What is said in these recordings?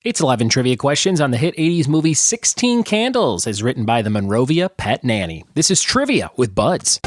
It's 11 trivia questions on the hit 80s movie 16 Candles, as written by the Monrovia Pet Nanny. This is Trivia with Buds.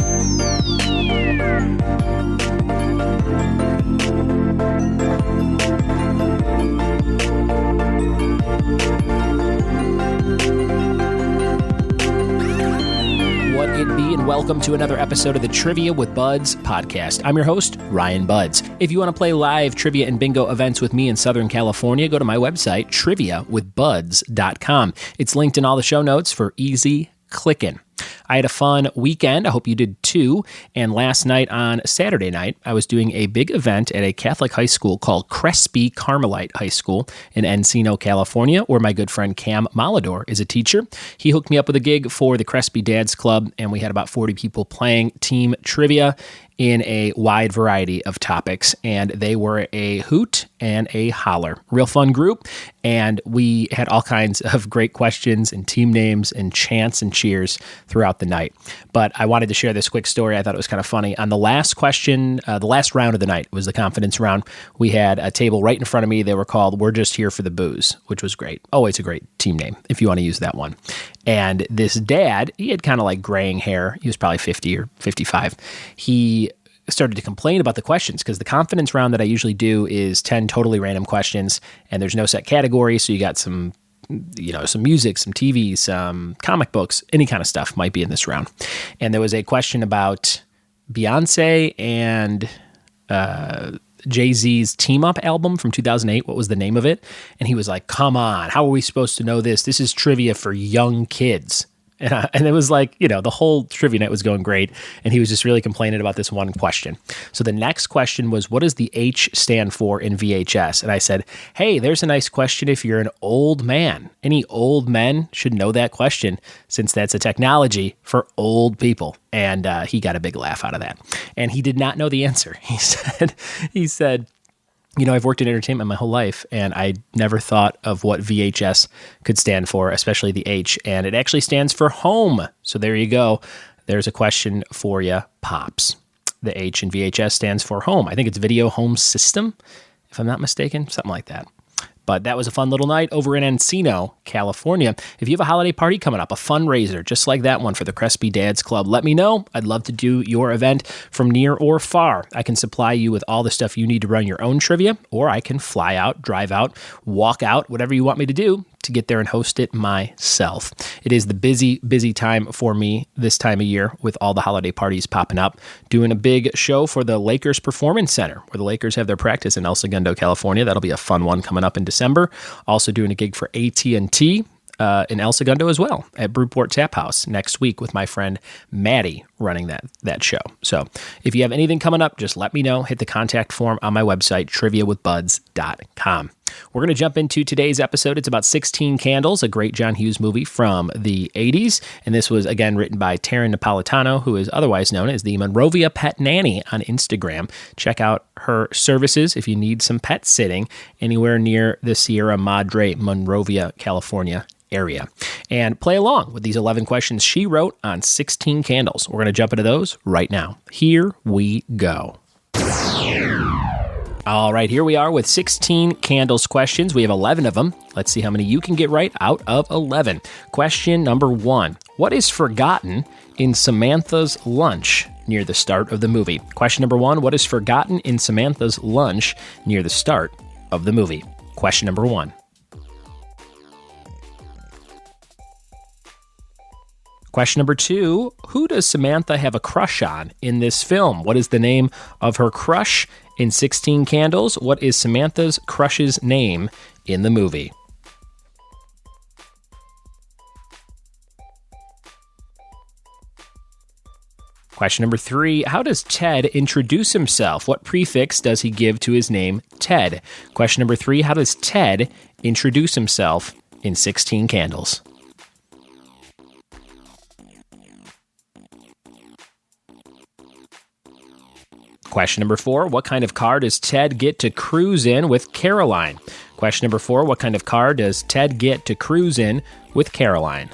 What it be, and welcome to another episode of the Trivia with Buds podcast. I'm your host, Ryan Buds. If you want to play live trivia and bingo events with me in Southern California, go to my website, triviawithbuds.com. It's linked in all the show notes for easy clicking. I had a fun weekend. I hope you did too. And last night, on Saturday night, I was doing a big event at a Catholic high school called Crespi Carmelite High School in Encino, California, where my good friend Cam Malador is a teacher. He hooked me up with a gig for the Crespi Dads Club, and we had about 40 people playing team trivia in a wide variety of topics, and they were a hoot and a holler. Real fun group, and we had all kinds of great questions and team names and chants and cheers throughout the night. But I wanted to share this quick story. I thought it was kind of funny. On the last question, the last round of the night was the confidence round. We had a table right in front of me. They were called We're Just Here for the Booze, which was great. Always a great team name if you want to use that one. And this dad, he had kind of like graying hair. He was probably 50 or 55. He started to complain about the questions because the confidence round that I usually do is 10 totally random questions, and there's no set category. So you got some music, some TV, some comic books, any kind of stuff might be in this round. And there was a question about Beyonce and Jay-Z's Team Up album from 2008. What was the name of it? And he was like, come on, how are we supposed to know this? This is trivia for young kids. And it was like, the whole trivia night was going great. And he was just really complaining about this one question. So the next question was, what does the H stand for in VHS? And I said, hey, there's a nice question if you're an old man. Any old men should know that question, since that's a technology for old people. And he got a big laugh out of that. And he did not know the answer. He said, I've worked in entertainment my whole life, and I never thought of what VHS could stand for, especially the H, and it actually stands for home. So there you go. There's a question for you, Pops. The H in VHS stands for home. I think it's Video Home System, if I'm not mistaken, something like that. But that was a fun little night over in Encino, California. If you have a holiday party coming up, a fundraiser just like that one for the Crespi Dads Club, let me know. I'd love to do your event from near or far. I can supply you with all the stuff you need to run your own trivia, or I can fly out, drive out, walk out, whatever you want me to do to get there and host it myself. It is the busy, busy time for me this time of year with all the holiday parties popping up. Doing a big show for the Lakers Performance Center, where the Lakers have their practice in El Segundo, California. That'll be a fun one coming up in December. Also doing a gig for AT&T in El Segundo as well at Brewport Tap House next week with my friend Maddie running that show. So if you have anything coming up, just let me know. Hit the contact form on my website, triviawithbuds.com. We're going to jump into today's episode. It's about 16 Candles, a great John Hughes movie from the 80s. And this was, again, written by Taryn Napolitano, who is otherwise known as the Monrovia Pet Nanny on Instagram. Check out her services if you need some pet sitting anywhere near the Sierra Madre, Monrovia, California area. And play along with these 11 questions she wrote on 16 Candles. We're going to jump into those right now. Here we go. All right, here we are with 16 Candles questions. We have 11 of them. Let's see how many you can get right out of 11. Question number 1. What is forgotten in Samantha's lunch near the start of the movie? Question number 1. What is forgotten in Samantha's lunch near the start of the movie? Question number 1. Question number 2, who does Samantha have a crush on in this film? What is the name of her crush in 16 Candles? What is Samantha's crush's name in the movie? Question number 3, how does Ted introduce himself? What prefix does he give to his name, Ted? Question number 3, how does Ted introduce himself in 16 Candles? Question number 4, what kind of car does Ted get to cruise in with Caroline? Question number 4, what kind of car does Ted get to cruise in with Caroline?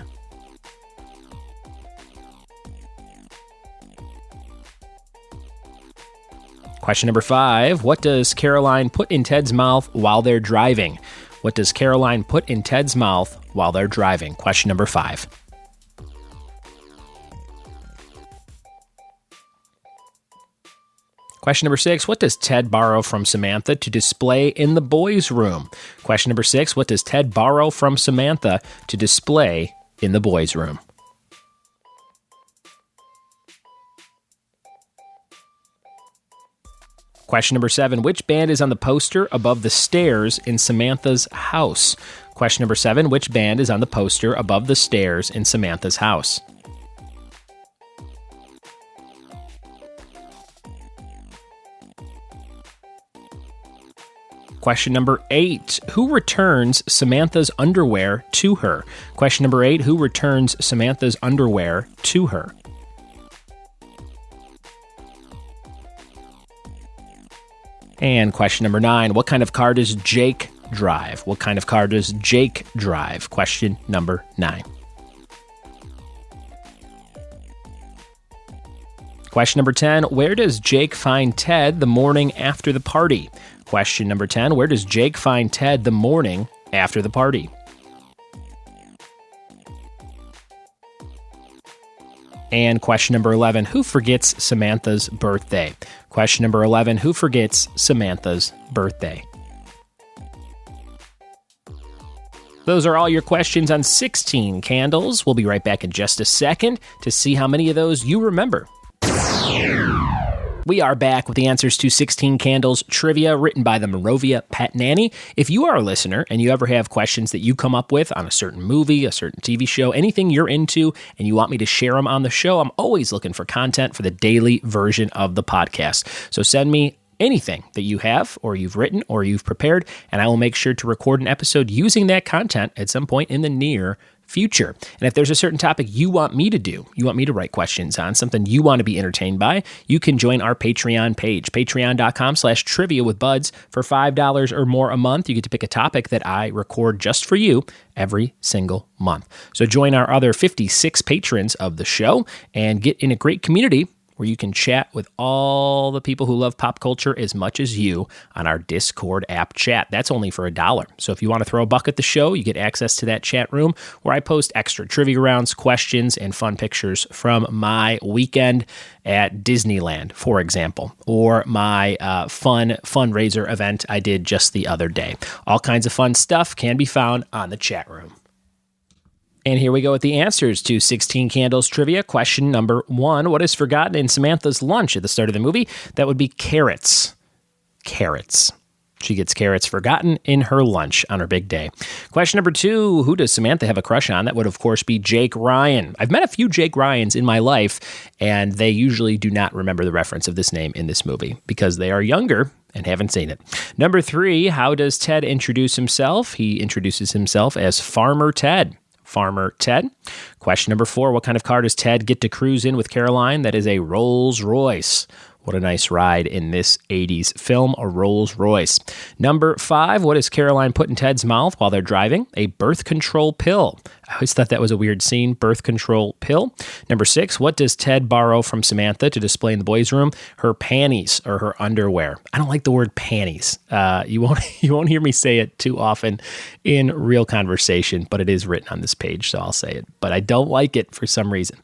Question number 5, what does Caroline put in Ted's mouth while they're driving? what does Caroline put in Ted's mouth while they're driving? Question number 5. Question number 6, what does Ted borrow from Samantha to display in the boys' room? Question number 6, what does Ted borrow from Samantha to display in the boys' room? Question number 7, which band is on the poster above the stairs in Samantha's house? Question number 7, which band is on the poster above the stairs in Samantha's house? Question number 8, who returns Samantha's underwear to her? Question number 8, who returns Samantha's underwear to her? And question number 9, what kind of car does Jake drive? What kind of car does Jake drive? Question number 9. Question number 10, where does Jake find Ted the morning after the party? Question number 10, where does Jake find Ted the morning after the party? And question number 11, who forgets Samantha's birthday? Question number 11, who forgets Samantha's birthday? Those are all your questions on 16 Candles. We'll be right back in just a second to see how many of those you remember. We are back with the answers to 16 Candles trivia written by the Moravia Pet Nanny. If you are a listener and you ever have questions that you come up with on a certain movie, a certain TV show, anything you're into, and you want me to share them on the show, I'm always looking for content for the daily version of the podcast. So send me anything that you have or you've written or you've prepared, and I will make sure to record an episode using that content at some point in the near future. And if there's a certain topic you want me to do, you want me to write questions on, something you want to be entertained by, you can join our Patreon page, patreon.com/trivia with buds. For $5 or more a month, you get to pick a topic that I record just for you every single month. So join our other 56 patrons of the show and get in a great community where you can chat with all the people who love pop culture as much as you on our Discord app chat. That's only for $1. So if you want to throw a buck at the show, you get access to that chat room where I post extra trivia rounds, questions, and fun pictures from my weekend at Disneyland, for example, or my fun fundraiser event I did just the other day. All kinds of fun stuff can be found on the chat room. And here we go with the answers to 16 Candles trivia. Question number 1, what is forgotten in Samantha's lunch at the start of the movie? That would be carrots. Carrots. She gets carrots forgotten in her lunch on her big day. Question number 2, who does Samantha have a crush on? That would, of course, be Jake Ryan. I've met a few Jake Ryans in my life, and they usually do not remember the reference of this name in this movie because they are younger and haven't seen it. Number 3, how does Ted introduce himself? He introduces himself as Farmer Ted. Farmer Ted. Question number 4, what kind of car does Ted get to cruise in with Caroline? That is a Rolls Royce. What a nice ride in this 80s film, a Rolls Royce. Number 5, what does Caroline put in Ted's mouth while they're driving? A birth control pill. I always thought that was a weird scene, birth control pill. Number 6, what does Ted borrow from Samantha to display in the boys' room? Her panties or her underwear. I don't like the word panties. You won't hear me say it too often in real conversation, but it is written on this page, so I'll say it. But I don't like it for some reason.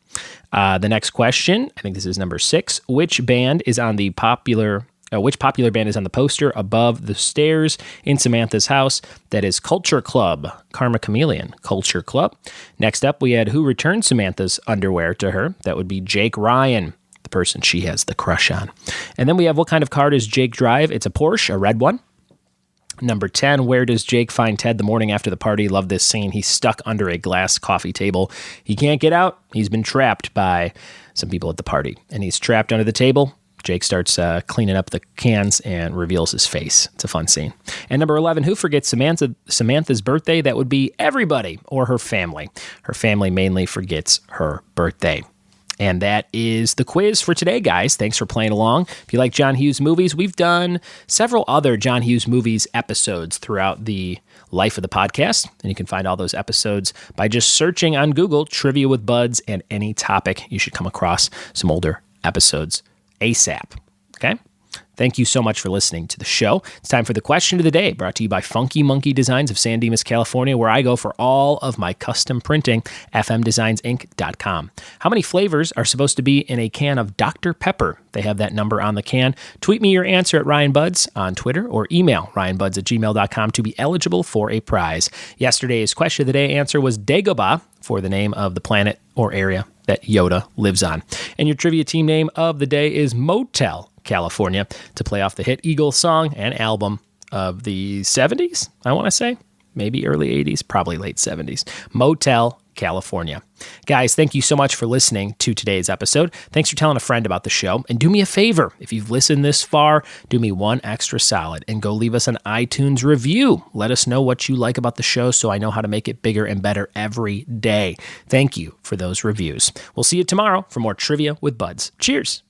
The next question, I think this is number 6. Which band is on the which popular band is on the poster above the stairs in Samantha's house? That is Culture Club. Karma Chameleon, Culture Club. Next up, we had who returned Samantha's underwear to her? That would be Jake Ryan, the person she has the crush on. And then we have what kind of car does Jake drive? It's a Porsche, a red one. Number 10, where does Jake find Ted the morning after the party? Love this scene. He's stuck under a glass coffee table. He can't get out. He's been trapped by some people at the party, and he's trapped under the table. Jake starts cleaning up the cans and reveals his face. It's a fun scene. And number 11, who forgets Samantha's birthday? That would be everybody or her family. Her family mainly forgets her birthday. And that is the quiz for today, guys. Thanks for playing along. If you like John Hughes movies, we've done several other John Hughes movies episodes throughout the life of the podcast. And you can find all those episodes by just searching on Google, Trivia with Buds, and any topic. You should come across some older episodes ASAP. Okay? Thank you so much for listening to the show. It's time for the question of the day, brought to you by Funky Monkey Designs of San Dimas, California, where I go for all of my custom printing, fmdesignsinc.com. How many flavors are supposed to be in a can of Dr. Pepper? They have that number on the can. Tweet me your answer at Ryan Buds on Twitter or email ryanbuds@gmail.com to be eligible for a prize. Yesterday's question of the day answer was Dagobah, for the name of the planet or area that Yoda lives on. And your trivia team name of the day is Motel California, to play off the hit Eagles song and album of the 70s, I want to say. Maybe early 80s, probably late 70s. Motel California. Guys, thank you so much for listening to today's episode. Thanks for telling a friend about the show. And do me a favor, if you've listened this far, do me one extra solid and go leave us an iTunes review. Let us know what you like about the show so I know how to make it bigger and better every day. Thank you for those reviews. We'll see you tomorrow for more Trivia with Buds. Cheers.